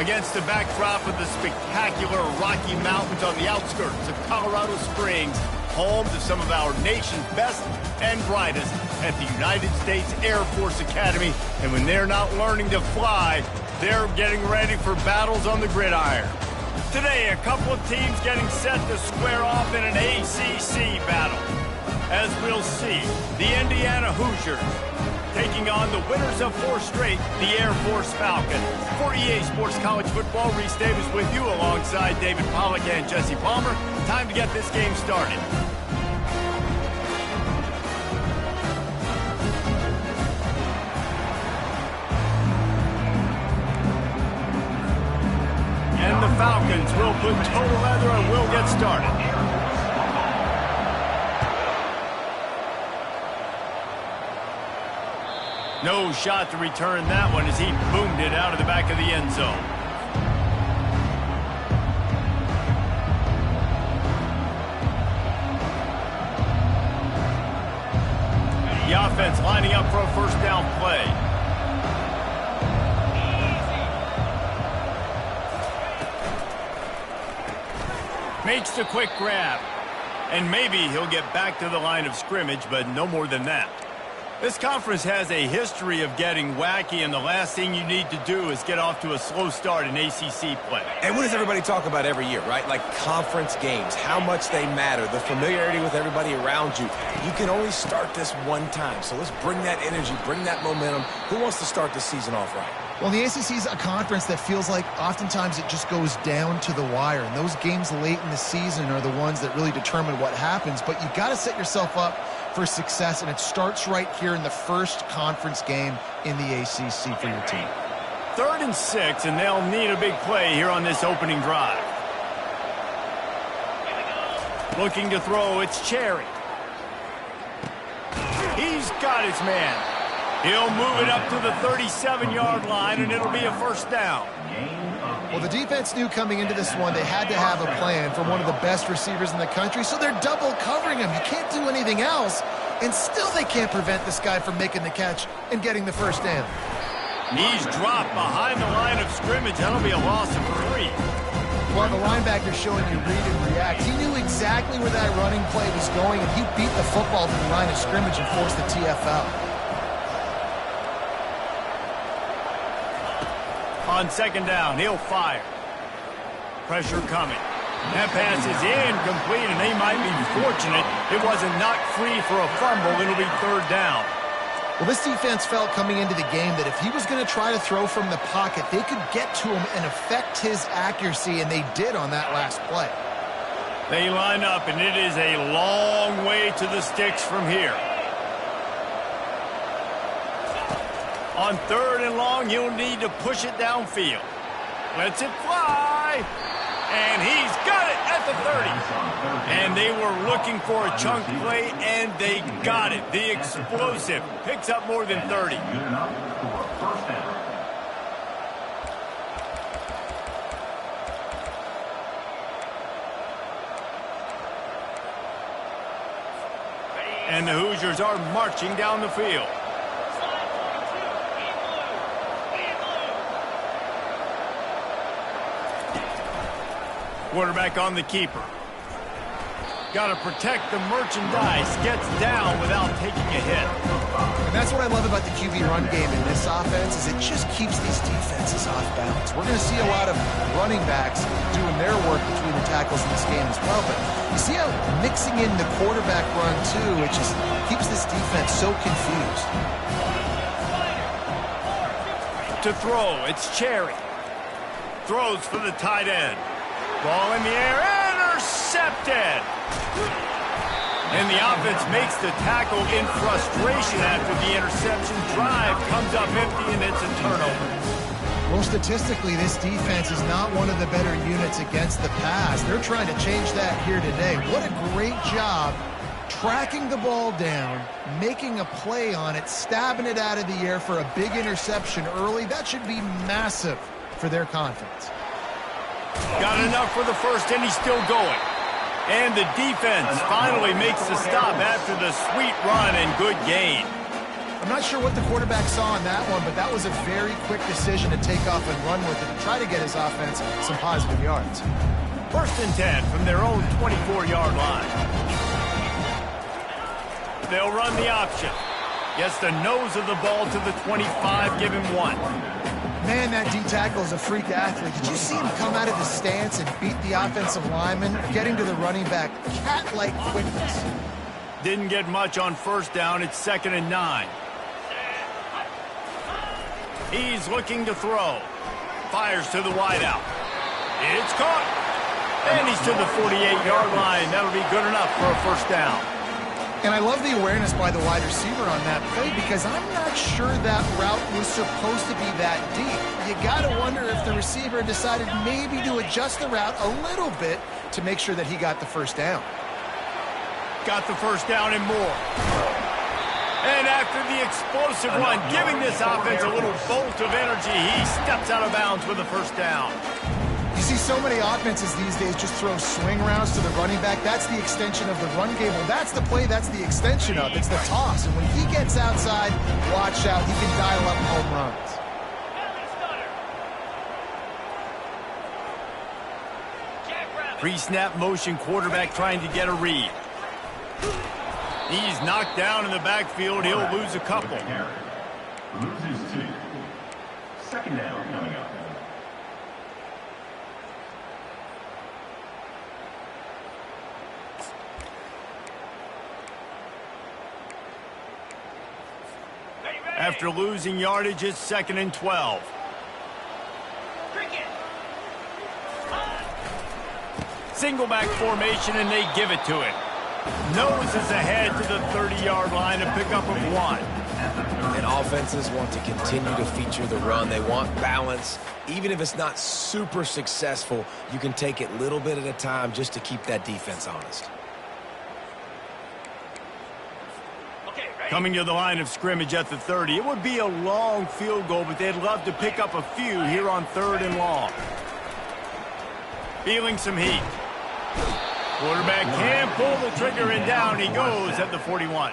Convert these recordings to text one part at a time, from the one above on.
Against the backdrop of the spectacular Rocky Mountains on the outskirts of Colorado Springs, home to some of our nation's best and brightest at the United States Air Force Academy. And when they're not learning to fly, they're getting ready for battles on the gridiron. Today, a couple of teams getting set to square off in an ACC battle. As we'll see, the Indiana Hoosiers taking on the winners of 4 straight, the Air Force Falcons. For EA Sports College Football, Reese Davis with you alongside David Pollack and Jesse Palmer. Time to get this game started. And the Falcons will put total leather and will get started. No shot to return that one as he boomed it out of the back of the end zone. The offense lining up for a first down play. Makes the quick grab. And maybe he'll get back to the line of scrimmage, but no more than that. This conference has a history of getting wacky, and the last thing you need to do is get off to a slow start in ACC play. And what does everybody talk about every year, right? Like conference games, how much they matter, the familiarity with everybody around you. You can only start this one time, so let's bring that energy, bring that momentum. Who wants to start the season off right? Well, the ACC is a conference that feels like oftentimes it just goes down to the wire, and those games late in the season are the ones that really determine what happens, but you got to set yourself up for success, and it starts right here in the first conference game in the ACC for your team. 3rd and 6, and they'll need a big play here on this opening drive. Looking to throw, it's Cherry. He's got his man. He'll move it up to the 37-yard line, and it'll be a first down. Well, the defense knew coming into this one they had to have a plan from one of the best receivers in the country, so they're double covering him. You can't do anything else, and still they can't prevent this guy from making the catch and getting the first down. He's dropped behind the line of scrimmage. That'll be a loss of 3. Well, the linebacker showing you read and react. He knew exactly where that running play was going, and he beat the football to the line of scrimmage and forced the TFL. On 2nd down, he'll fire. Pressure coming. That pass is incomplete, and they might be fortunate it wasn't knocked free for a fumble. It'll be 3rd down. Well, this defense felt coming into the game that if he was going to try to throw from the pocket, they could get to him and affect his accuracy, and they did on that last play. They line up, and it is a long way to the sticks from here. On 3rd and long, you'll need to push it downfield. Lets it fly. And he's got it at the 30. And they were looking for a chunk play, and they got it. The explosive picks up more than 30. And the Hoosiers are marching down the field. Quarterback on the keeper. Got to protect the merchandise. Gets down without taking a hit. And that's what I love about the QB run game in this offense is it just keeps these defenses off balance. We're going to see a lot of running backs doing their work between the tackles in this game as well. But you see how mixing in the quarterback run, too, it just keeps this defense so confused. To throw, it's Cherry. Throws for the tight end. Ball in the air, intercepted! And the offense makes the tackle in frustration after the interception. Drive comes up empty, and it's a turnover. Well, statistically, this defense is not one of the better units against the pass. They're trying to change that here today. What a great job tracking the ball down, making a play on it, stabbing it out of the air for a big interception early. That should be massive for their confidence. Got enough for the first, and he's still going. And the defense finally makes the stop after the sweet run and good gain. I'm not sure what the quarterback saw on that one, but that was a very quick decision to take off and run with it and try to get his offense some positive yards. 1st and 10 from their own 24-yard line. They'll run the option. Gets the nose of the ball to the 25, give him 1. Man, that D-tackle is a freak athlete. Did you see him come out of the stance and beat the offensive lineman, getting to the running back? Cat-like quickness. Didn't get much on 1st down. It's 2nd and 9. He's looking to throw. Fires to the wideout. It's caught. And he's to the 48-yard line. That'll be good enough for a 1st down. And I love the awareness by the wide receiver on that play because I'm not sure that route was supposed to be that deep. You got to wonder if the receiver decided maybe to adjust the route a little bit to make sure that he got the 1st down. Got the 1st down and more. And after the explosive run, giving this offense a little bolt of energy, he steps out of bounds with a 1st down. You see so many offenses these days just throw swing routes to the running back. That's the extension of the run game. Well, that's the play that's the extension of. It's the toss. And when he gets outside, watch out. He can dial up home runs. Pre-snap motion quarterback trying to get a read. He's knocked down in the backfield. He'll lose a couple. Loses 2. 2nd down coming up. After losing yardage, it's 2nd and 12. Single back formation, and they give it to him. Noses ahead to the 30-yard line, a pickup of 1. And offenses want to continue to feature the run. They want balance. Even if it's not super successful, you can take it little bit at a time just to keep that defense honest. Coming to the line of scrimmage at the 30. It would be a long field goal, but they'd love to pick up a few here on 3rd and long. Feeling some heat. Quarterback can pull the trigger, and down he goes at the 41.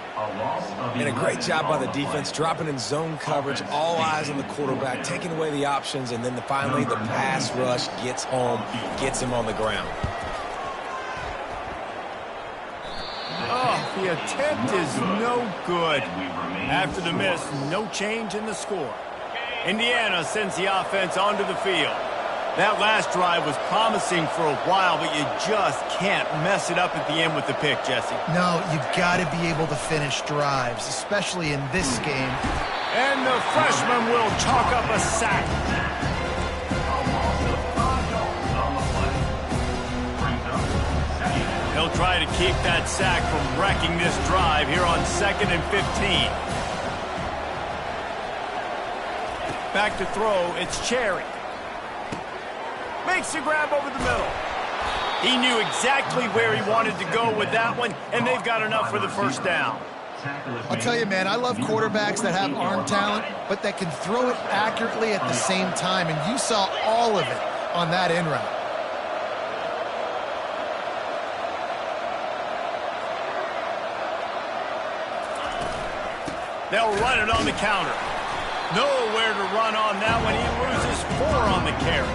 And a great job by the defense, dropping in zone coverage, all eyes on the quarterback, taking away the options, and then finally the pass rush gets home, gets him on the ground. Oh, the attempt is no good. After the miss, no change in the score. Indiana sends the offense onto the field. That last drive was promising for a while, but you just can't mess it up at the end with the pick, Jesse. No, you've got to be able to finish drives, especially in this game. And the freshman will chalk up a sack. He'll try to keep that sack from wrecking this drive here on 2nd and 15. Back to throw, it's Cherry. Makes a grab over the middle. He knew exactly where he wanted to go with that one, and they've got enough for the 1st down. I'll tell you, man, I love quarterbacks that have arm talent, but that can throw it accurately at the same time, and you saw all of it on that in route. They'll run it on the counter. Nowhere to run on that one. He loses 4 on the carry.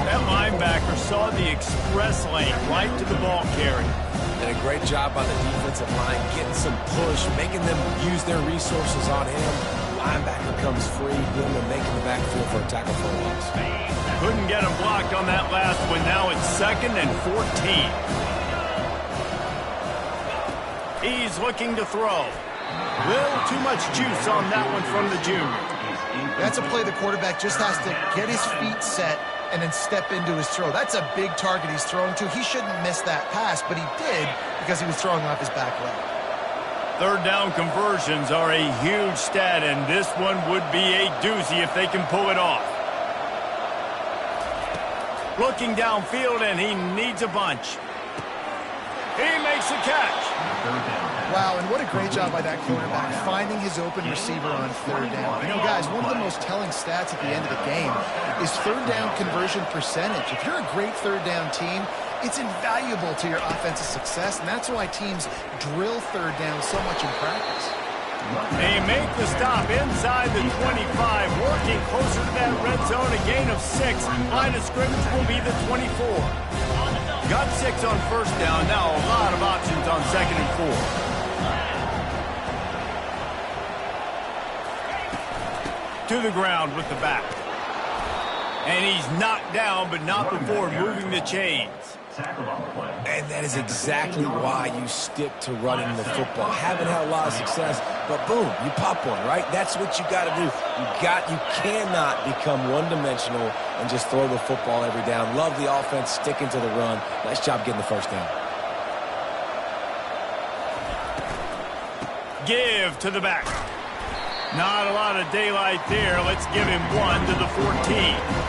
That linebacker saw the express lane right to the ball carrier. And a great job by the defensive line, getting some push, making them use their resources on him. Linebacker comes free, boom, and making the backfield for a tackle for a loss. Couldn't get him blocked on that last one. Now it's 2nd and 14. He's looking to throw. Little too much juice on that one from the junior. That's a play the quarterback just has to get his feet set and then step into his throw. That's a big target he's throwing to. He shouldn't miss that pass, but he did because he was throwing off his back leg. 3rd down conversions are a huge stat, and this one would be a doozy if they can pull it off. Looking downfield, and he needs a bunch. He makes a catch. Wow, and what a great job by that quarterback, finding his open receiver on 3rd down. You know, guys, one of the most telling stats at the end of the game is 3rd down conversion percentage. If you're a great 3rd down team, it's invaluable to your offensive success, and that's why teams drill 3rd down so much in practice. They make the stop inside the 25, working closer to that red zone, a gain of 6. Line of scrimmage will be the 24. Got 6 on first down, now a lot of options on 2nd and 4. To the ground with the back. And he's knocked down, but not before moving the chains. And that is exactly why you stick to running the football. Haven't had a lot of success, but boom, you pop one, right? That's what you got to do. You cannot become one-dimensional and just throw the football every down. Love the offense, sticking to the run. Nice job getting the first down. Give to the back. Not a lot of daylight there. Let's give him 1 to the 14.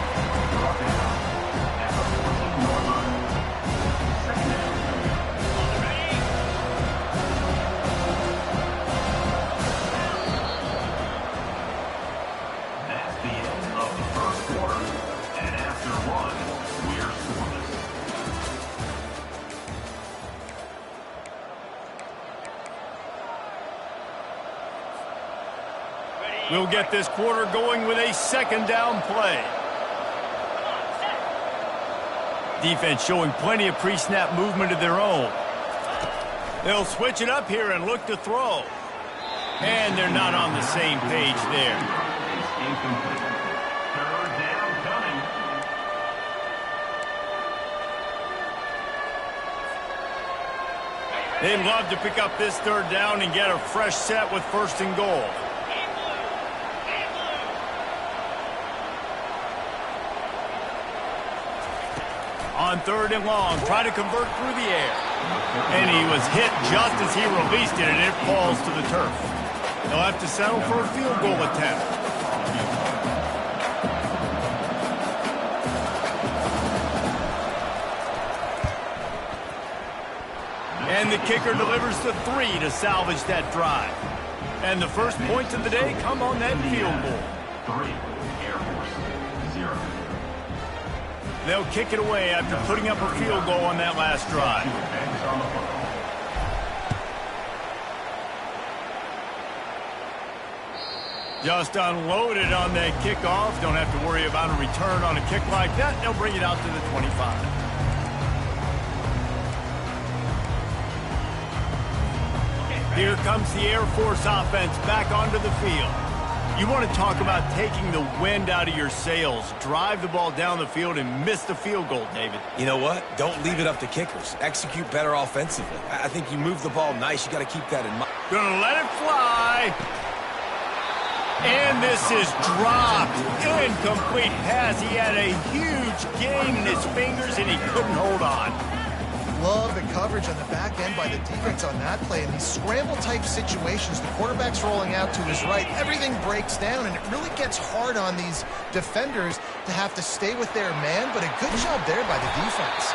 We'll get this quarter going with a 2nd down play. Defense showing plenty of pre-snap movement of their own. They'll switch it up here and look to throw. And they're not on the same page there. They'd love to pick up this 3rd down and get a fresh set with 1st and goal. On 3rd and long, try to convert through the air. And he was hit just as he released it, and it falls to the turf. They'll have to settle for a field goal attempt. And the kicker delivers the 3 to salvage that drive. And the first points of the day come on that field goal. 3, Air Force, 0. They'll kick it away after putting up a field goal on that last drive. Just unloaded on that kickoff. Don't have to worry about a return on a kick like that. They'll bring it out to the 25. Here comes the Air Force offense back onto the field. You want to talk about taking the wind out of your sails. Drive the ball down the field and miss the field goal, David. You know what? Don't leave it up to kickers. Execute better offensively. I think you move the ball nice. You got to keep that in mind. Gonna let it fly. And this is dropped. Incomplete pass. He had a huge gain in his fingers, and he couldn't hold on. Love the coverage on the back end by the defense on that play. In these scramble-type situations, the quarterback's rolling out to his right. Everything breaks down, and it really gets hard on these defenders to have to stay with their man, but a good job there by the defense.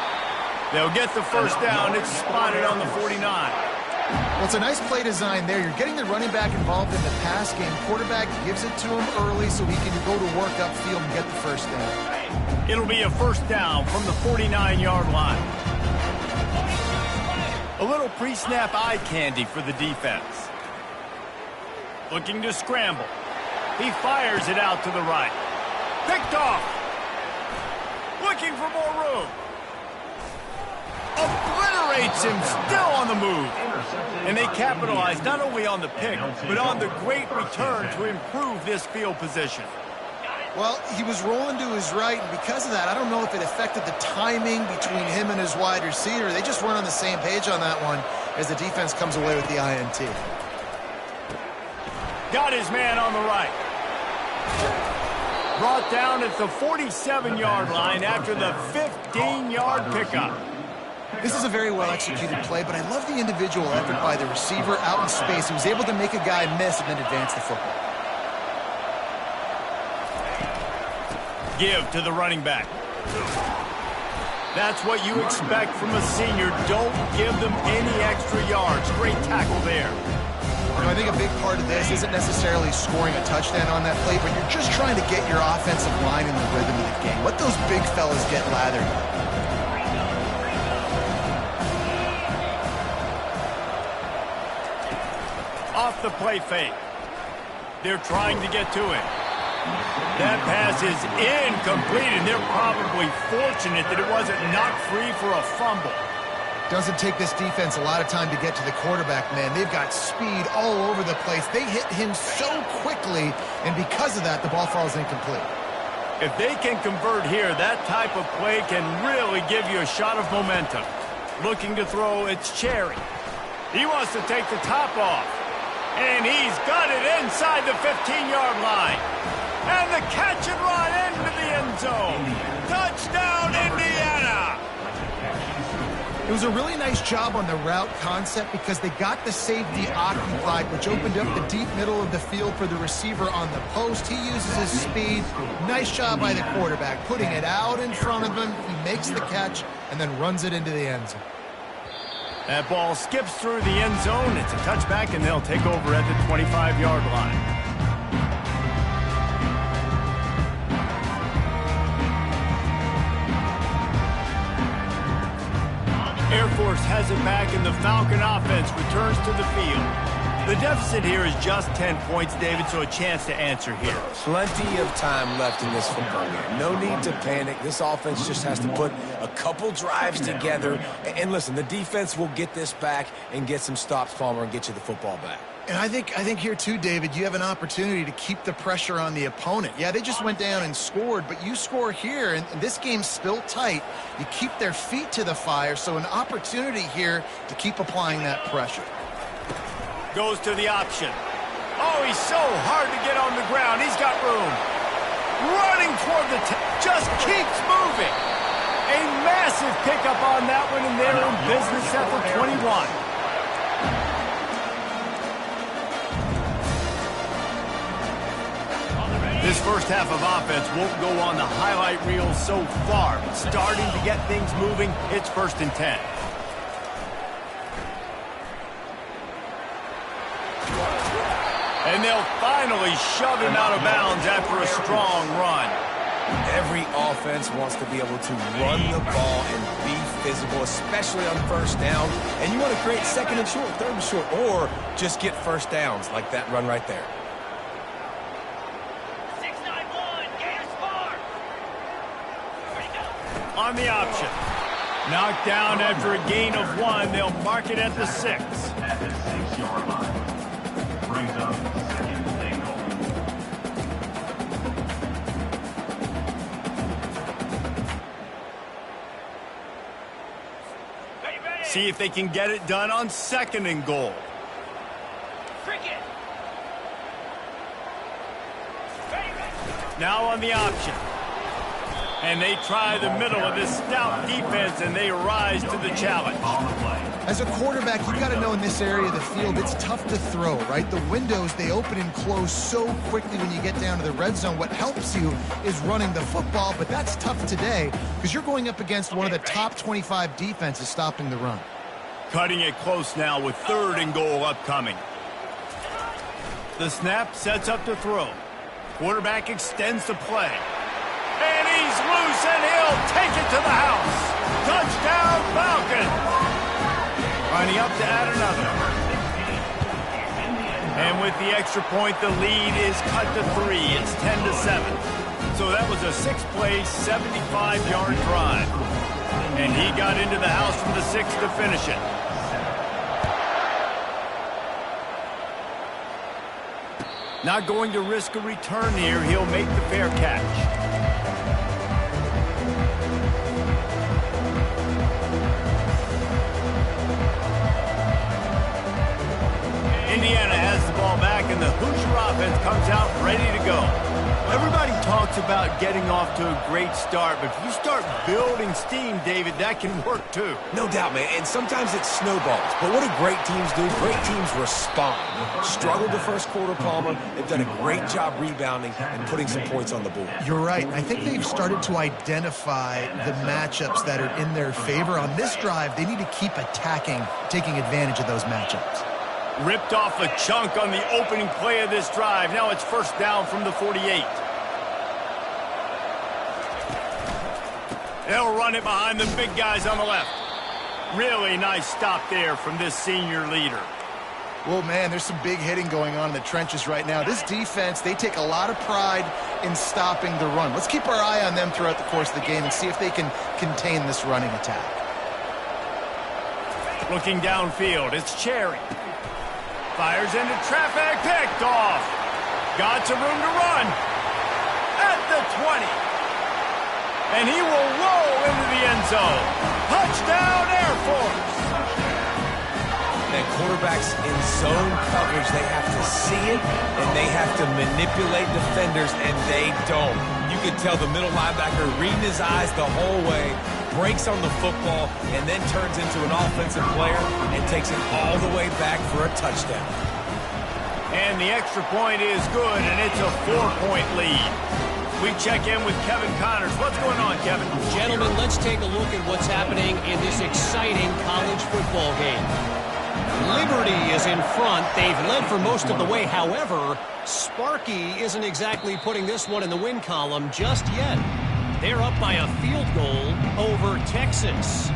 They'll get the first down. It's spotted on the 49. Well, it's a nice play design there. You're getting the running back involved in the pass game. Quarterback gives it to him early so he can go to work upfield and get the first down. It'll be a first down from the 49-yard line. A little pre-snap eye candy for the defense. Looking to scramble. He fires it out to the right. Picked off. Looking for more room. Obliterates him, still on the move. And they capitalize not only on the pick, but on the great return to improve this field position. Well, he was rolling to his right, and because of that, I don't know if it affected the timing between him and his wide receiver. They just weren't on the same page on that one as the defense comes away with the INT. Got his man on the right. Brought down at the 47-yard line after the 15-yard pickup. This is a very well-executed play, but I love the individual effort by the receiver out in space. He was able to make a guy miss and then advance the football. Give to the running back. That's what you expect from a senior. Don't give them any extra yards. Great tackle there. You know, I think a big part of this isn't necessarily scoring a touchdown on that play, but you're just trying to get your offensive line in the rhythm of the game. Let those big fellas get lathered. Off the play fake. They're trying to get to him. That pass is incomplete, and they're probably fortunate that it wasn't knocked free for a fumble. Doesn't take this defense a lot of time to get to the quarterback, man. They've got speed all over the place. They hit him so quickly, and because of that, the ball falls incomplete. If they can convert here, that type of play can really give you a shot of momentum. Looking to throw, it's Cherry. He wants to take the top off. And he's got it inside the 15-yard line. And the catch and run into the end zone. Touchdown, Indiana! It was a really nice job on the route concept because they got the safety occupied, which opened up the deep middle of the field for the receiver on the post. He uses his speed. Nice job by the quarterback, putting it out in front of him. He makes the catch and then runs it into the end zone. That ball skips through the end zone. It's a touchback, and they'll take over at the 25-yard line. Air Force has it back, and the Falcon offense returns to the field. The deficit here is just 10 points, David, so a chance to answer here. Plenty of time left in this football game. No need to panic. This offense just has to put a couple drives together. And listen, the defense will get this back and get some stops, Palmer, and get you the football back. And I think here too, David, you have an opportunity to keep the pressure on the opponent. Yeah, they just went down and scored, but you score here, and this game's still tight. You keep their feet to the fire, so an opportunity here to keep applying that pressure. Goes to the option. Oh, he's so hard to get on the ground. He's got room. Running toward the just keeps moving. A massive pickup on that one, and they're in business at the 21. This first half of offense won't go on the highlight reel so far. Starting to get things moving, it's 1st and 10. And they'll finally shove him out of bounds after a strong run. Every offense wants to be able to run the ball and be physical, especially on 1st down. And you want to create 2nd and short, 3rd and short, or just get 1st downs like that run right there. On the option. Knocked down after a gain of 1. They'll mark it at the 6. At the 6-yard line. Brings up 2nd and goal. See if they can get it done on 2nd and goal. Now on the option. And they try the middle of this stout defense, and they rise to the challenge. As a quarterback, you got to know in this area of the field, it's tough to throw, right? The windows, they open and close so quickly when you get down to the red zone. What helps you is running the football, but that's tough today because you're going up against one of the top 25 defenses stopping the run. Cutting it close now with 3rd and goal upcoming. The snap sets up to throw. Quarterback extends the play. And he's loose, and he'll take it to the house. Touchdown, Falcon. Lining up to add another. And with the extra point, the lead is cut to 3. It's 10-7. So that was a 6-play, 75-yard drive. And he got into the house from the 6 to finish it. Not going to risk a return here. He'll make the fair catch. Indiana has the ball back, and the Hoosier offense comes out ready to go. Everybody talks about getting off to a great start, but if you start building steam, David, that can work too. No doubt, man, and sometimes it snowballs. But what do great teams do? Great teams respond. Struggled the first quarter, Palmer. They've done a great job rebounding and putting some points on the board. You're right. I think they've started to identify the matchups that are in their favor. On this drive, they need to keep attacking, taking advantage of those matchups. Ripped off a chunk on the opening play of this drive. Now it's 1st down from the 48. They'll run it behind the big guys on the left. Really nice stop there from this senior leader. Well, man, there's some big hitting going on in the trenches right now. This defense, they take a lot of pride in stopping the run. Let's keep our eye on them throughout the course of the game and see if they can contain this running attack. Looking downfield, it's Cherry. Fires into traffic, picked off. Got some room to run. At the 20. And he will roll into the end zone. Touchdown, Air Force. And quarterbacks in zone coverage, they have to see it, and they have to manipulate defenders, and they don't. You can tell the middle linebacker reading his eyes the whole way, breaks on the football, and then turns into an offensive player and takes it all the way back for a touchdown. And the extra point is good, and it's a 4-point lead. We check in with Kevin Connors. What's going on, Kevin? Gentlemen, let's take a look at what's happening in this exciting college football game. Liberty is in front. They've led for most of the way. However, Sparky isn't exactly putting this one in the win column just yet. They're up by a field goal over Texas.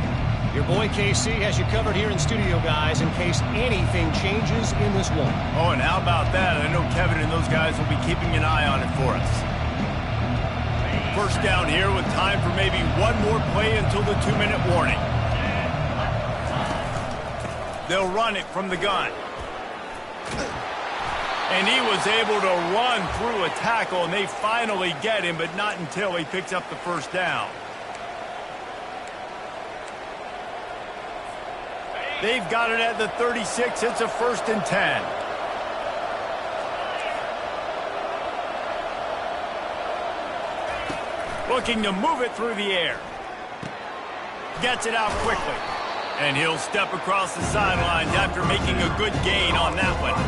Your boy KC has you covered here in studio, guys, in case anything changes in this one. Oh, and how about that? I know Kevin and those guys will be keeping an eye on it for us. First down here with time for maybe one more play until the 2-minute warning. They'll run it from the gun. And he was able to run through a tackle, and they finally get him, but not until he picks up the first down. They've got it at the 36. It's a 1st and 10. Looking to move it through the air. Gets it out quickly. And he'll step across the sidelines after making a good gain on that one.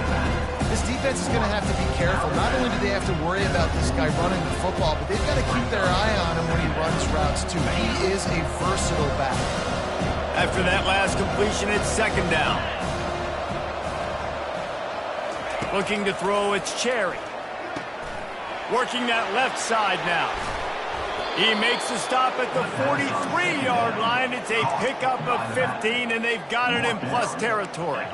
This defense is going to have to be careful. Not only do they have to worry about this guy running the football, but they've got to keep their eye on him when he runs routes, too. He is a versatile back. After that last completion, it's 2nd down. Looking to throw, it's Cherry. Working that left side now. He makes the stop at the 43-yard line. It's a pickup of 15, and they've got it in plus territory.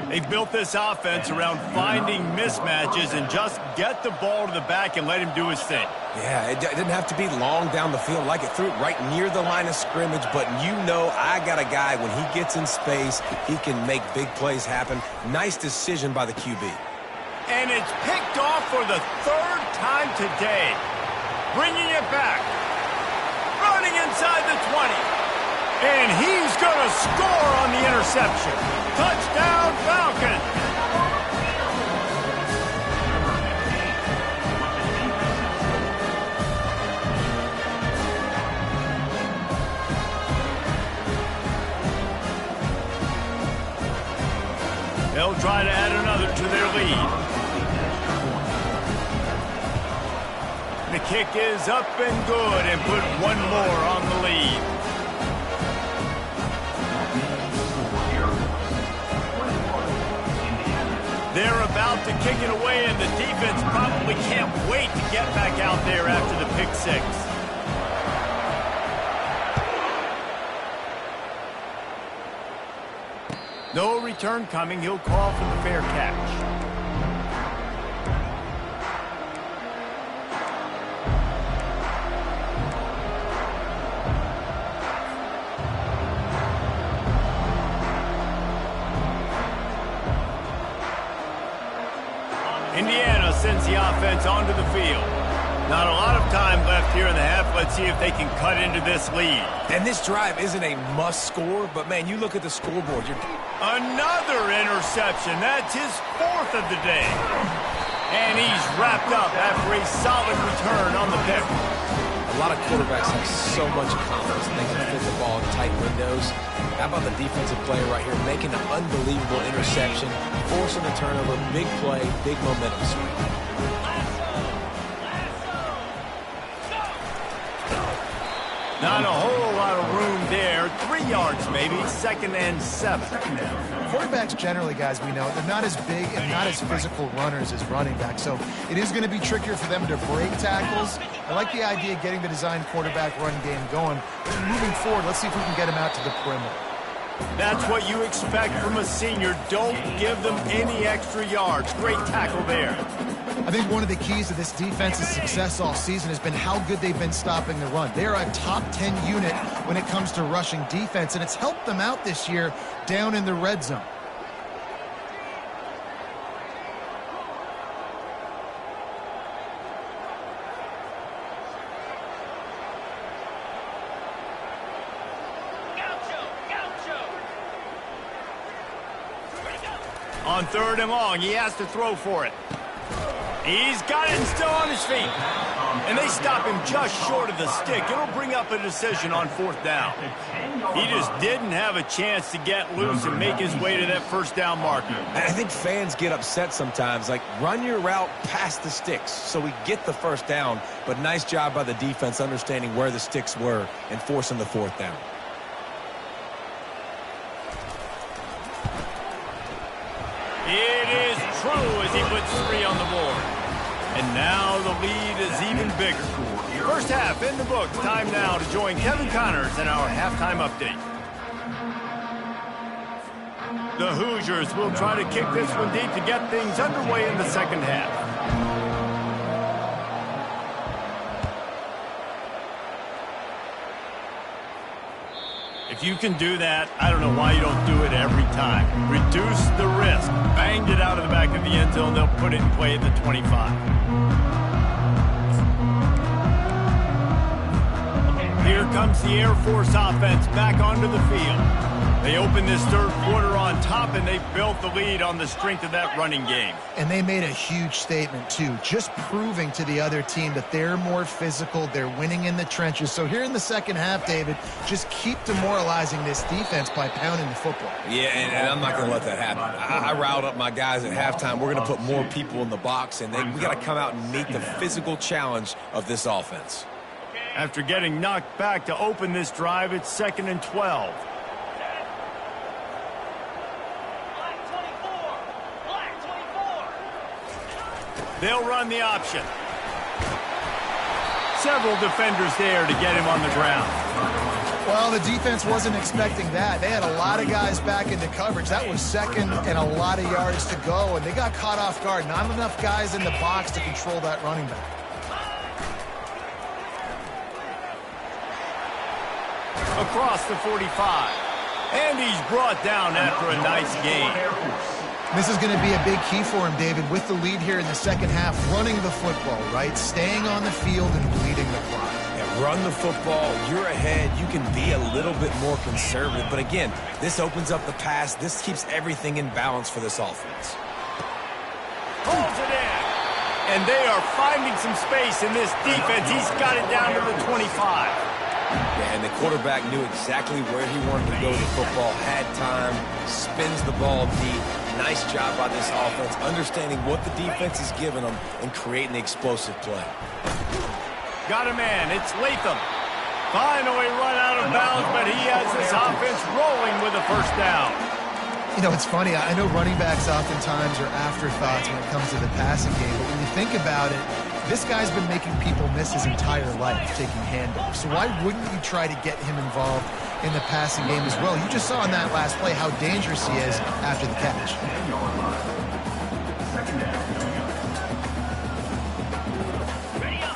They've built this offense around finding mismatches and just get the ball to the back and let him do his thing. Yeah, it didn't have to be long down the field. Like it threw it right near the line of scrimmage, but you know I got a guy, when he gets in space, he can make big plays happen. Nice decision by the QB. And it's picked off for the 3rd time today. Bringing it back. Running inside the 20. And he's going to score on the interception. Touchdown, Falcons. They'll try to add another to their lead. The kick is up and good and put one more on the lead. They're about to kick it away, and the defense probably can't wait to get back out there after the pick 6. No return coming. He'll call for the fair catch. Indiana sends the offense onto the field. Not a lot of time left here in the half. Let's see if they can cut into this lead. And this drive isn't a must score, but man, you look at the scoreboard. Another interception. That's his 4th of the day. And he's wrapped up after a solid return on the pick. A lot of quarterbacks have so much confidence they can fit the ball in tight windows. How about the defensive player right here making an unbelievable interception, forcing the turnover, big play, big momentum swing. Not a whole lot of room there. 3 yards maybe, 2nd and 7. Quarterbacks generally, guys, we know, they're not as big and not as physical runners as running backs, so it is going to be trickier for them to break tackles. I like the idea of getting the design quarterback run game going. Moving forward, let's see if we can get him out to the perimeter. That's what you expect from a senior. Don't give them any extra yards. Great tackle there. I think one of the keys to this defense's success all season has been how good they've been stopping the run. They're a top 10 unit when it comes to rushing defense, and it's helped them out this year down in the red zone. On 3rd and long, he has to throw for it. He's got it and still on his feet. And they stop him just short of the stick. It'll bring up a decision on 4th down. He just didn't have a chance to get loose and make his way to that 1st down marker. I think fans get upset sometimes. Like, run your route past the sticks so we get the 1st down. But nice job by the defense understanding where the sticks were and forcing the 4th down. It is true as he puts 3 on the board. And now the lead is even bigger. First half in the books. Time now to join Kevin Connors in our halftime update. The Hoosiers will try to kick this one deep to get things underway in the second half. If you can do that, I don't know why you don't do it every time. Reduce the risk. Banged it out of the back of the end zone. They'll put it in play at the 25. Here comes the Air Force offense back onto the field. They open this 3rd quarter on top, and they built the lead on the strength of that running game. And they made a huge statement, too, just proving to the other team that they're more physical, they're winning in the trenches. So here in the second half, David, just keep demoralizing this defense by pounding the football. Yeah, and I'm not going to let that happen. I riled up my guys at halftime. We're going to put more people in the box, and we got to come out and meet the physical challenge of this offense. After getting knocked back to open this drive, it's 2nd and 12. They'll run the option. Several defenders there to get him on the ground. Well, the defense wasn't expecting that. They had a lot of guys back into coverage. That was 2nd and a lot of yards to go, and they got caught off guard. Not enough guys in the box to control that running back. Across the 45. And he's brought down after a nice gain. This is going to be a big key for him, David, with the lead here in the second half, running the football, right? Staying on the field and bleeding the clock. Yeah, run the football. You're ahead. You can be a little bit more conservative. But again, this opens up the pass. This keeps everything in balance for this offense. Pulls it in. And they are finding some space in this defense. He's got it down to the 25. Yeah, and the quarterback knew exactly where he wanted to go with the football, had time, spins the ball deep. Nice job by this offense, understanding what the defense is giving them and creating the explosive play. Got a man. It's Latham. Finally run out of bounds, but he has this offense rolling with a 1st down. You know, it's funny. I know running backs oftentimes are afterthoughts when it comes to the passing game, but when you think about it, this guy's been making people miss his entire life taking handoffs. So why wouldn't you try to get him involved in the passing game as well? You just saw in that last play how dangerous he is after the catch.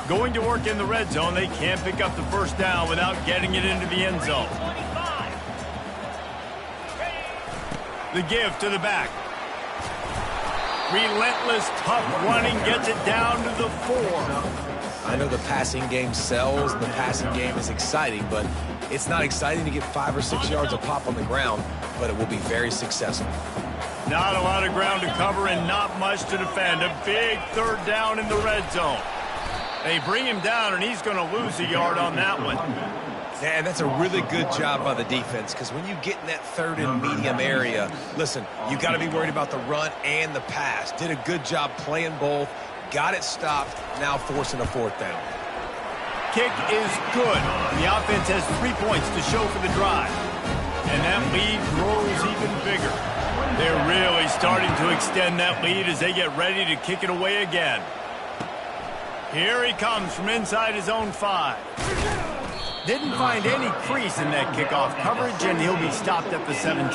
Going to work in the red zone, they can't pick up the 1st down without getting it into the end zone. The give to the back. Relentless, tough running, gets it down to the 4. I know the passing game sells, the passing game is exciting, but it's not exciting to get 5 or 6 yards of pop on the ground, but it will be very successful. Not a lot of ground to cover and not much to defend. A big 3rd down in the red zone. They bring him down, and he's going to lose a yard on that one. Yeah, and that's a really good job by the defense, because when you get in that 3rd and medium area, listen, you got to be worried about the run and the pass. Did a good job playing both, got it stopped, now forcing a 4th down. Kick is good. The offense has 3 points to show for the drive. And that lead grows even bigger. They're really starting to extend that lead as they get ready to kick it away again. Here he comes from inside his own 5. Didn't find any crease in that kickoff coverage, and he'll be stopped at the 17.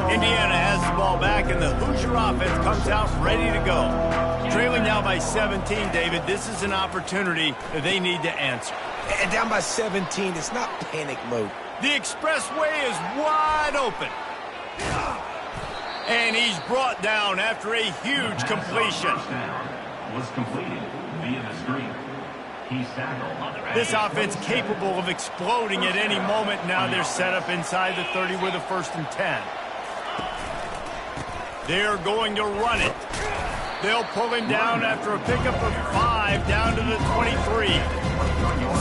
Indiana has the ball back, and the Hoosier offense comes out ready to go. Trailing now by 17, David. This is an opportunity that they need to answer. And down by 17, it's not panic mode. The expressway is wide open. And he's brought down after a huge completion. Was completed via the screen. He's tackled. This offense capable of exploding at any moment. Now they're set up inside the 30 with a 1st and 10. They're going to run it. They'll pull him down after a pickup of 5 down to the 23.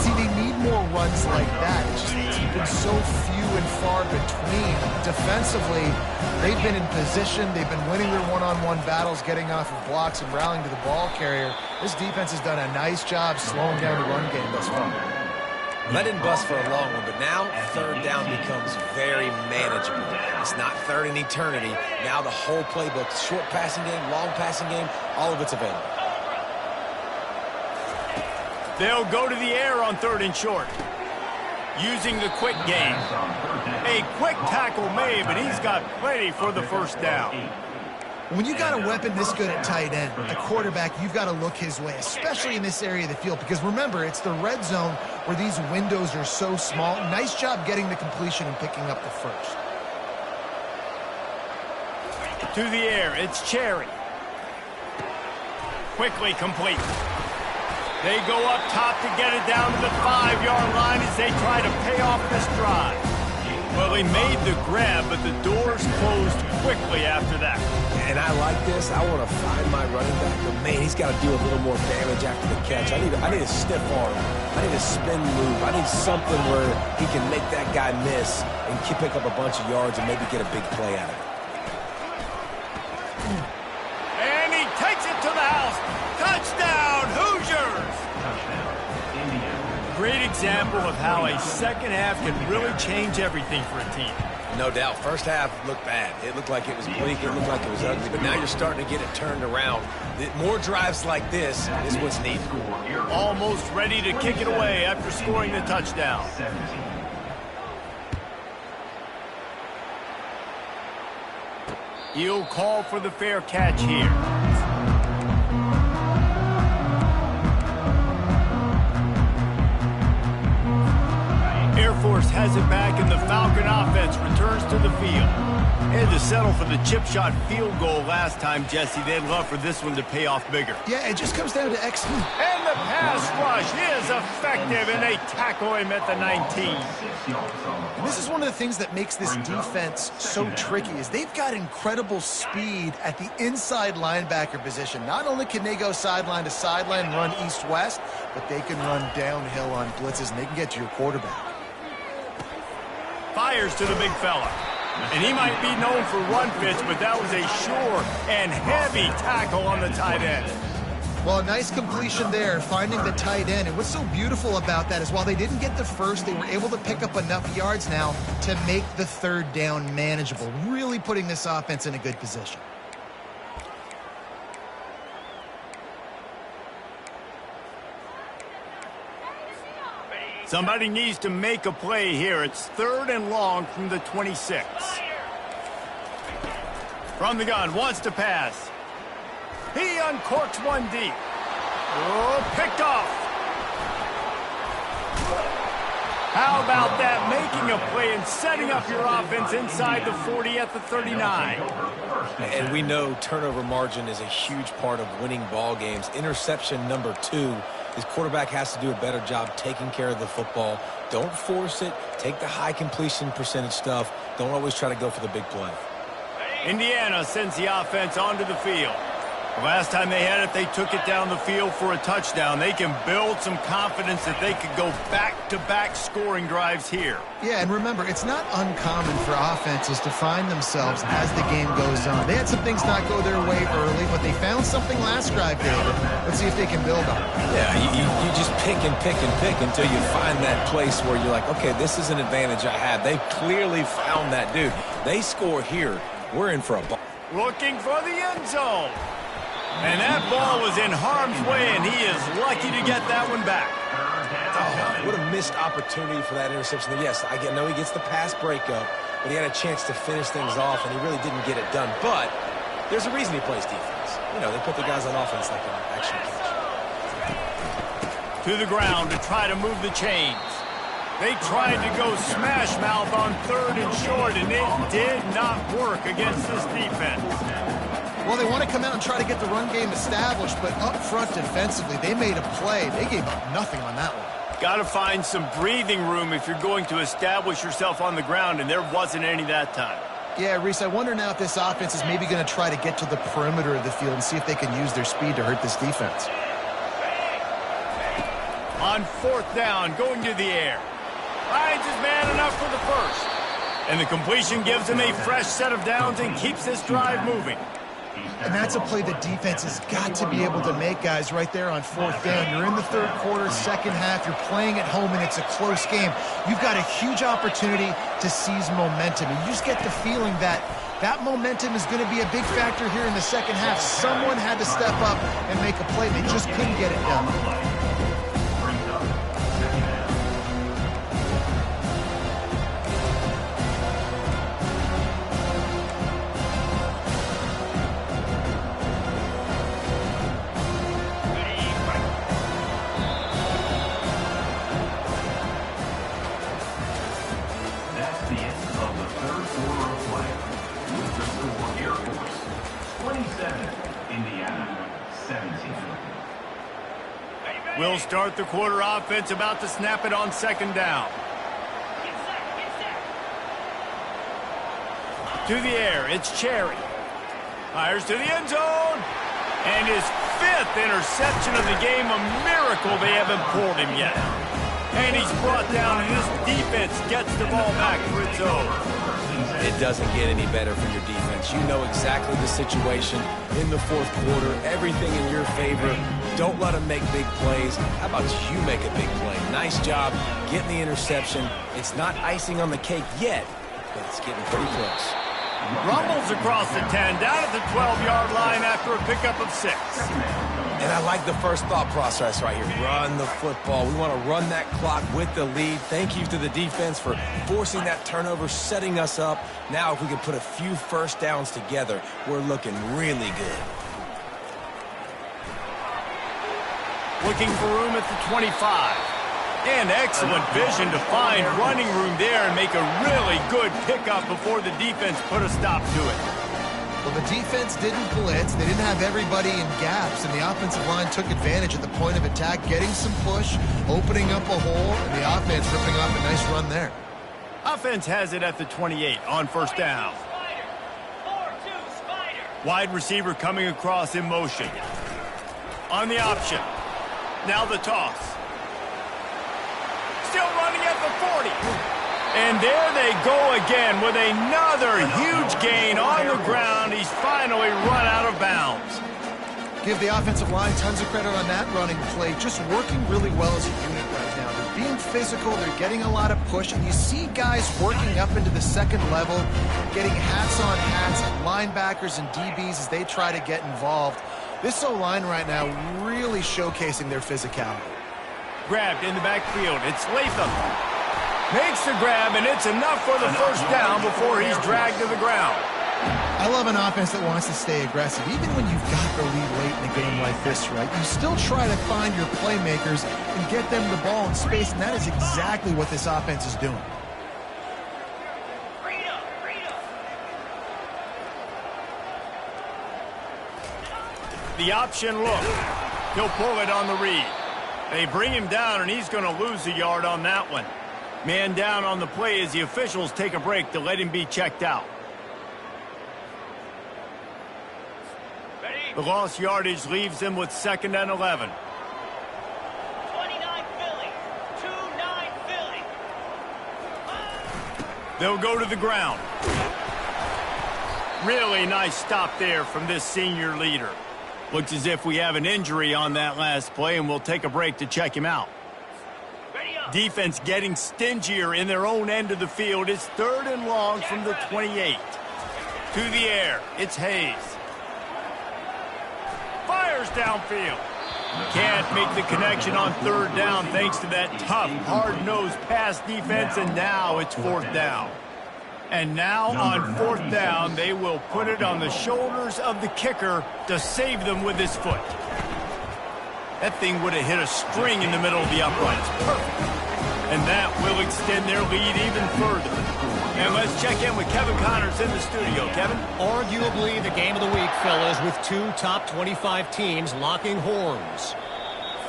See, they need more runs like that. It's just been so few and far between. Defensively, they've been in position. They've been winning their one-on-one battles, getting off of blocks and rallying to the ball carrier. This defense has done a nice job slowing down the run game thus far. That didn't bust for a long one, but now 3rd down becomes very manageable. It's not 3rd in eternity. Now the whole playbook, short passing game, long passing game, all of it's available. They'll go to the air on 3rd and short. Using the quick game. A quick tackle made, but he's got plenty for the 1st down. When you got a weapon this good at tight end, a quarterback, you've got to look his way, especially in this area of the field. Because remember, it's the red zone where these windows are so small. Nice job getting the completion and picking up the 1st. To the air, it's Cherry. Quickly complete. They go up top to get it down to the 5-yard line as they try to pay off this drive. Well, they made the grab, but the doors closed quickly after that. And I like this. I want to find my running back, but man, he's got to do a little more damage after the catch. I need a stiff arm. I need a spin move. I need something where he can make that guy miss and pick up a bunch of yards and maybe get a big play out of it. And he takes it to the house. Touchdown, Hoosiers! Touchdown, Indiana. Great example of how a second half can really change everything for a team. No doubt. 1st half looked bad. It looked like it was bleak. It looked like it was ugly. But now you're starting to get it turned around. More drives like this is what's needed. Almost ready to kick it away after scoring the touchdown. 17. He'll call for the fair catch here. Air Force has it back, and the Falcon offense returns to the field. Had to settle for the chip shot field goal last time, Jesse. They'd love for this one to pay off bigger. Yeah, it just comes down to execution. And the pass rush is effective, and they tackle him at the 19. And this is one of the things that makes this defense so tricky is they've got incredible speed at the inside linebacker position. Not only can they go sideline to sideline, run east-west, but they can run downhill on blitzes, and they can get to your quarterback. Fires to the big fella. And he might be known for run fits, but that was a sure and heavy tackle on the tight end. Well, a nice completion there, finding the tight end. And what's so beautiful about that is while they didn't get the 1st, they were able to pick up enough yards now to make the 3rd down manageable, really putting this offense in a good position. Somebody needs to make a play here. It's 3rd and long from the 26. From the gun, wants to pass. He uncorks one deep. Oh, picked off. How about that? Making a play and setting up your offense inside the 40 at the 39. And we know turnover margin is a huge part of winning ball games. Interception number 2. His quarterback has to do a better job taking care of the football. Don't force it. Take the high completion percentage stuff. Don't always try to go for the big play. Indiana sends the offense onto the field. Last time they had it, they took it down the field for a touchdown. They can build some confidence that they could go back-to-back scoring drives here. Yeah, and remember, it's not uncommon for offenses to find themselves as the game goes on. They had some things not go their way early, but they found something last drive, David. Let's see if they can build on it. Yeah, you just pick and pick and pick until you find that place where you're like, okay, this is an advantage I have. They clearly found that, dude. They score here. We're in for a ball. Looking for the end zone. And that ball was in harm's way, and he is lucky to get that one back. Oh, what a missed opportunity for that interception. Yes, I know he gets the pass breakup, but he had a chance to finish things off, and he really didn't get it done. But there's a reason he plays defense. You know, they put the guys on offense like an action catch. To the ground to try to move the chains. They tried to go smash mouth on 3rd and short, and it did not work against this defense. Well, they want to come out and try to get the run game established, but up front defensively, they made a play. They gave up nothing on that one. Got to find some breathing room if you're going to establish yourself on the ground, and there wasn't any that time. Yeah, Reese, I wonder now if this offense is maybe going to try to get to the perimeter of the field and see if they can use their speed to hurt this defense. On 4th down, going to the air. Finds his man enough for the first. And the completion gives him a fresh set of downs and keeps this drive moving. And that's a play the defense has got to be able to make, guys, right there on 4th down. You're in the 3rd quarter, 2nd half. You're playing at home, and it's a close game. You've got a huge opportunity to seize momentum. And you just get the feeling that that momentum is going to be a big factor here in the 2nd half. Someone had to step up and make a play. They just couldn't get it done. We'll start the quarter offense, about to snap it on 2nd down. To the air, it's Cherry. Fires to the end zone. And his 5th interception of the game, a miracle they haven't pulled him yet. And he's brought down, and this defense gets the ball back for its own. It doesn't get any better for your defense. You know exactly the situation in the 4th quarter. Everything in your favor. Don't let them make big plays. How about you make a big play? Nice job getting the interception. It's not icing on the cake yet, but it's getting pretty close. Rumbles across the 10, down at the 12-yard line after a pickup of 6. And I like the first thought process right here. Run the football. We want to run that clock with the lead. Thank you to the defense for forcing that turnover, setting us up. Now if we can put a few first downs together, we're looking really good. Looking for room at the 25. And excellent vision to find running room there and make a really good pickup before the defense put a stop to it. Well, the defense didn't blitz. They didn't have everybody in gaps, and the offensive line took advantage at the point of attack, getting some push, opening up a hole, and the offense ripping off a nice run there. Offense has it at the 28 on 1st down. Wide receiver coming across in motion. On the option. Now the toss. Still running at the 40. And there they go again with another huge gain on the ground. He's finally run out of bounds. Give the offensive line tons of credit on that running play. Just working really well as a unit right now. They're being physical. They're getting a lot of push. And you see guys working up into the 2nd level, getting hats on hats, linebackers and DBs as they try to get involved. This O-line right now really showcasing their physicality. Grabbed in the backfield. It's Latham. Makes the grab, and it's enough for the first down before he's dragged to the ground. I love an offense that wants to stay aggressive. Even when you've got the lead late in a game like this, right, you still try to find your playmakers and get them the ball in space, and that is exactly what this offense is doing. The option look. He'll pull it on the read. They bring him down, and he's going to lose a yard on that one. Man down on the play as the officials take a break to let him be checked out. The lost yardage leaves them with 2nd and 11. 29 Philly. 2-9 Philly. They'll go to the ground. Really nice stop there from this senior leader. Looks as if we have an injury on that last play, and we'll take a break to check him out. Defense getting stingier in their own end of the field. It's 3rd and long from the 28. To the air, it's Hayes. downfield. Can't make the connection on third down thanks to that tough, hard-nosed pass defense, and now it's fourth down. And now on fourth down, they will put it on the shoulders of the kicker to save them with his foot. That thing would have hit a string in the middle of the uprights. Perfect. And that will extend their lead even further. And let's check in with Kevin Connors in the studio. Kevin? Arguably the game of the week, fellas, with two top 25 teams locking horns.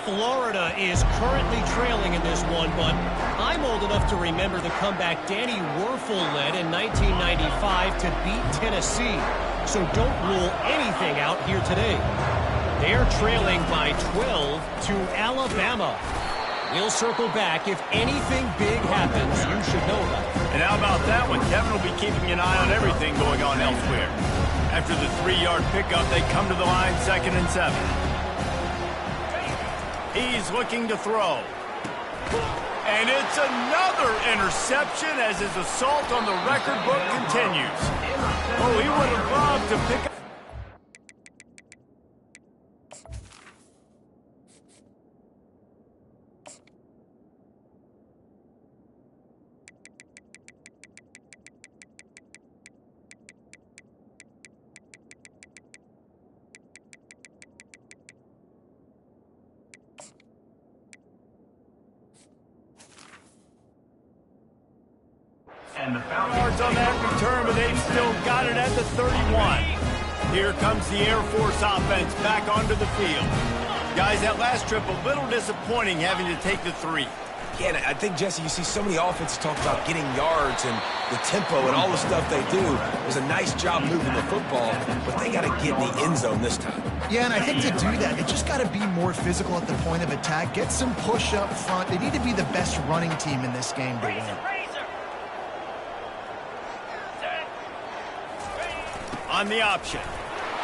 Florida is currently trailing in this one, but I'm old enough to remember the comeback Danny Werfel led in 1995 to beat Tennessee. So don't rule anything out here today. They're trailing by 12 to Alabama. We'll circle back. If anything big happens, you should know about it. And how about that one? Kevin will be keeping an eye on everything going on elsewhere. After the 3-yard pickup, they come to the line 2nd and 7. He's looking to throw. And it's another interception as his assault on the record book continues. Oh, he would have loved to pick up. And the foul Yards on that return, but they've still got it at the 31. Here comes the Air Force offense back onto the field. Guys, that last trip, a little disappointing having to take the 3. Yeah, and I think, Jesse, you see so many offenses talk about getting yards and the tempo and all the stuff they do. It was a nice job moving the football, but they got to get in the end zone this time. Yeah, and I think to do that, they just got to be more physical at the point of attack, get some push up front. They need to be the best running team in this game to win. On the option.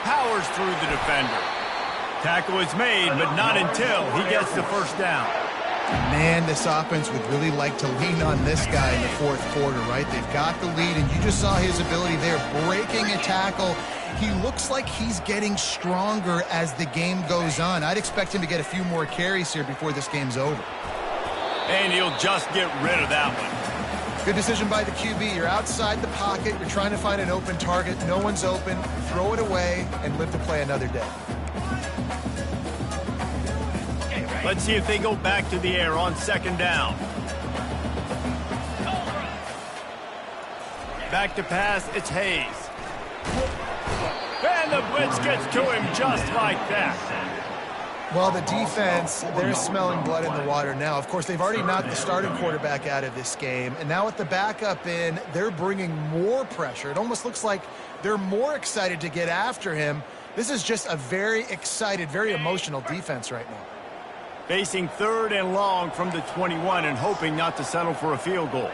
Powers through the defender. Tackle is made, but not until he gets the first down. Man, this offense would really like to lean on this guy in the fourth quarter, right? They've got the lead, and you just saw his ability there, breaking a tackle. He looks like he's getting stronger as the game goes on. I'd expect him to get a few more carries here before this game's over. And he'll just get rid of that one. Good decision by the QB. You're outside the pocket. You're trying to find an open target. No one's open. Throw it away and live to play another day. Let's see if they go back to the air on 2nd down. Back to pass, it's Hayes. And the blitz gets to him just like that. Well, the defense, they're smelling blood in the water now. Of course, they've already knocked the starting quarterback out of this game. And now with the backup in, they're bringing more pressure. It almost looks like they're more excited to get after him. This is just a very excited, very emotional defense right now. Facing 3rd and long from the 21 and hoping not to settle for a field goal.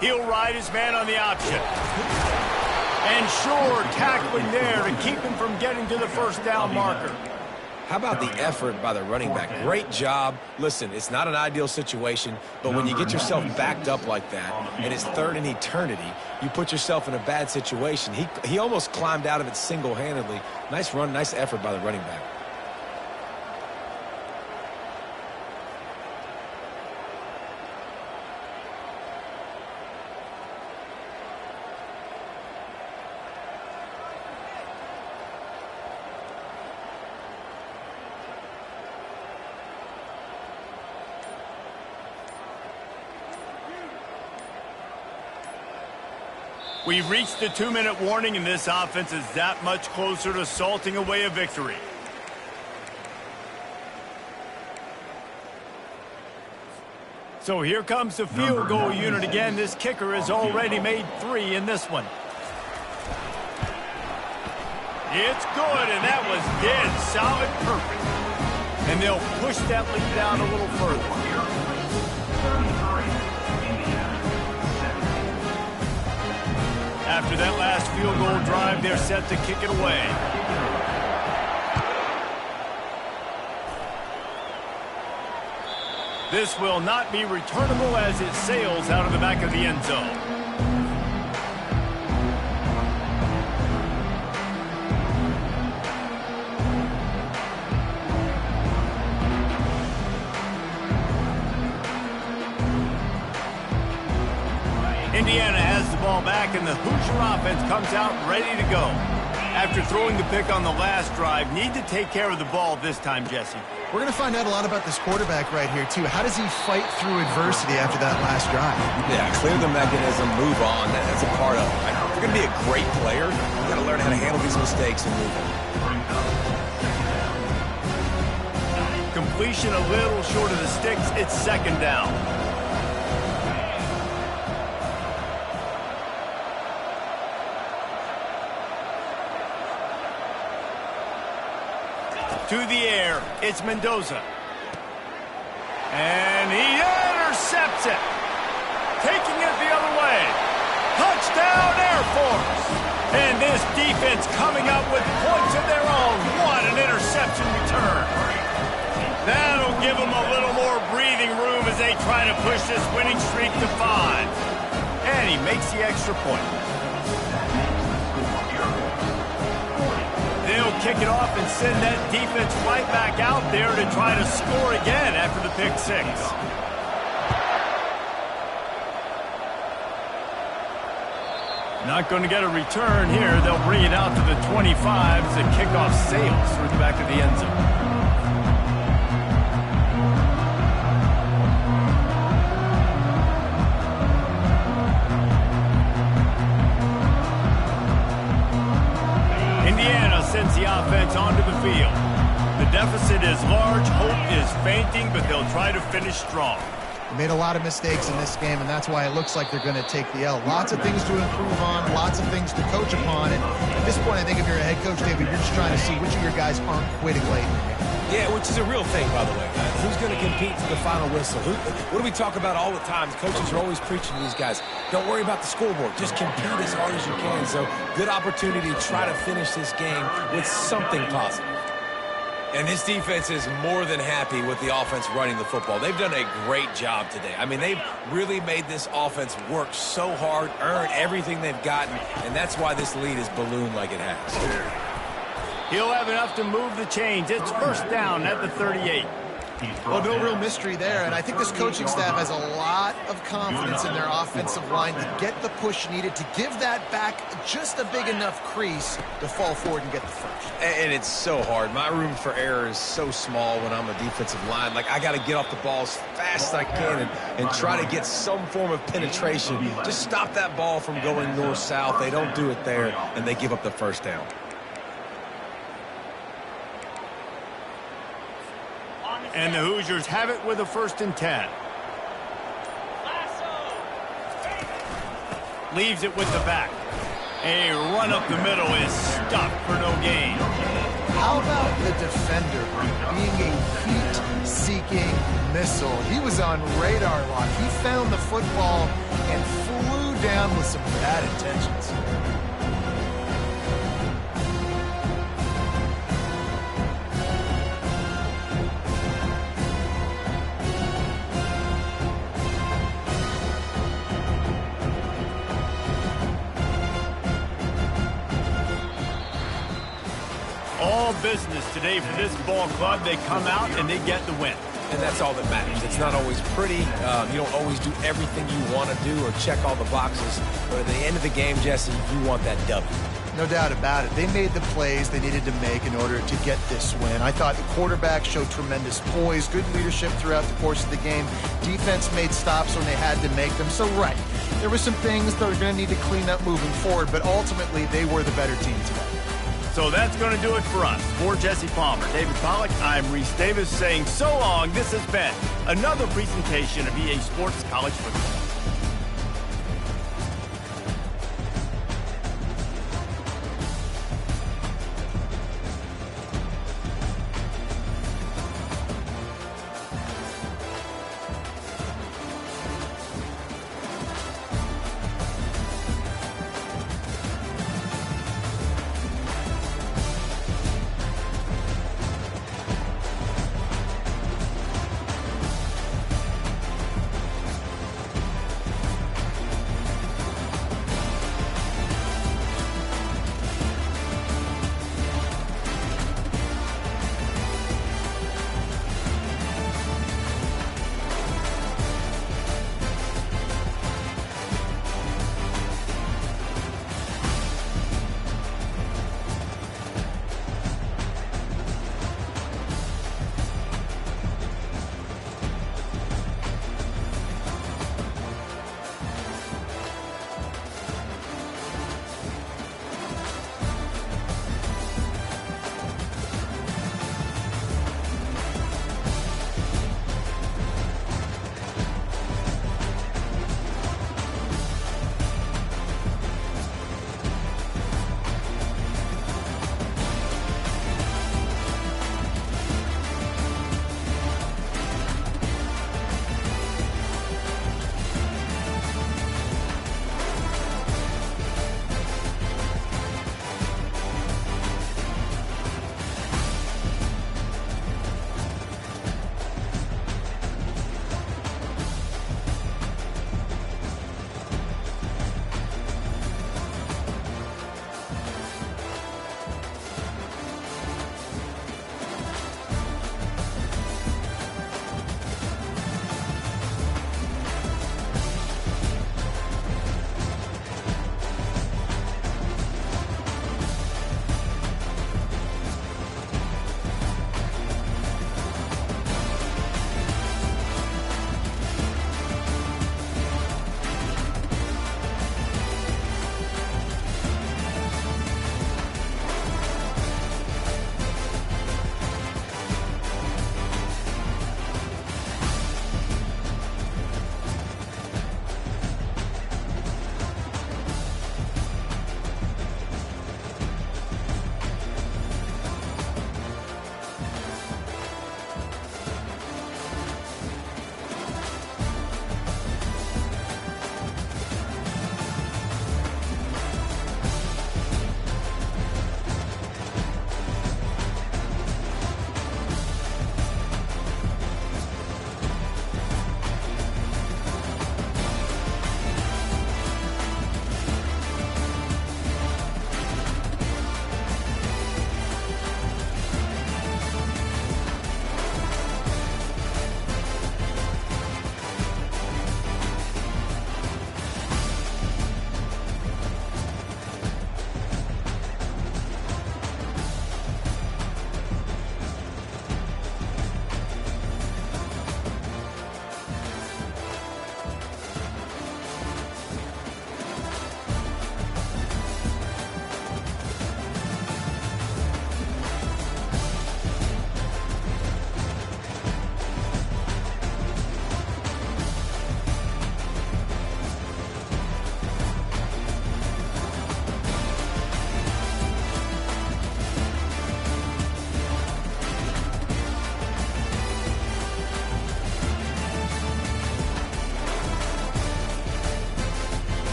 He'll ride his man on the option. And sure, tackling there to keep him from getting to the first down marker. How about the effort by the running back? Great job. Listen, it's not an ideal situation, but when you get yourself backed up like that, and it's 3rd and eternity, you put yourself in a bad situation. He almost climbed out of it single-handedly. Nice run, nice effort by the running back. We've reached the 2-minute warning, and this offense is that much closer to salting away a victory. So here comes the field goal unit again. This kicker has already made 3 in this one. It's good, and that was dead solid perfect. And they'll push that lead down a little further. After that last field goal drive, they're set to kick it away. This will not be returnable as it sails out of the back of the end zone. Indiana has the ball back, and the Hoosier offense comes out ready to go. After throwing the pick on the last drive, need to take care of the ball this time, Jesse. We're going to find out a lot about this quarterback right here, too. How does he fight through adversity after that last drive? Yeah, clear the mechanism, move on. That's a part of it. Right? If you're going to be a great player, you got to learn how to handle these mistakes and move on. Completion a little short of the sticks. It's second down. To the air, it's Mendoza. And he intercepts it. Taking it the other way. Touchdown, Air Force. And this defense coming up with points of their own. What an interception return. That'll give them a little more breathing room as they try to push this winning streak to 5. And he makes the extra point. They'll kick it off and send that defense right back out there to try to score again after the pick 6. Not going to get a return here. They'll bring it out to the 25 as the kickoff sails through the back of the end zone. Sends the offense onto the field. The deficit is large, hope is fainting, but they'll try to finish strong. They made a lot of mistakes in this game, and that's why it looks like they're going to take the L. Lots of things to improve on, lots of things to coach upon, and at this point, I think if you're a head coach, David, you're just trying to see which of your guys aren't quitting late in the game. Yeah, which is a real thing, by the way. Who's going to compete to the final whistle? What do we talk about all the time? Coaches are always preaching to these guys. Don't worry about the scoreboard. Just compete as hard as you can. So, good opportunity to try to finish this game with something positive. And this defense is more than happy with the offense running the football. They've done a great job today. I mean, they've really made this offense work so hard, earn everything they've gotten, and that's why this lead is ballooned like it has. He'll have enough to move the chains. It's first down at the 38. Well, no real mystery there, and I think this coaching staff has a lot of confidence in their offensive line to get the push needed to give that back just a big enough crease to fall forward and get the first. And it's so hard. My room for error is so small when I'm a defensive line. Like, I got to get off the ball as fast as I can and try to get some form of penetration. Just stop that ball from going north-south. They don't do it there, and they give up the first down. And the Hoosiers have it with a 1st and 10. Leaves it with the back. A run up the middle is stopped for no gain. How about the defender being a heat-seeking missile? He was on radar lock. He found the football and flew down with some bad intentions. All business today for this ball club. They come out and they get the win. And that's all that matters. It's not always pretty. You don't always do everything you want to do or check all the boxes. But at the end of the game, Jesse, you want that W. No doubt about it. They made the plays they needed to make in order to get this win. I thought the quarterback showed tremendous poise, good leadership throughout the course of the game. Defense made stops when they had to make them. So, right, there were some things that we're going to need to clean up moving forward, but ultimately they were the better team today. So that's going to do it for us. For Jesse Palmer, David Pollack, I'm Reese Davis saying so long. This has been another presentation of EA Sports College Football.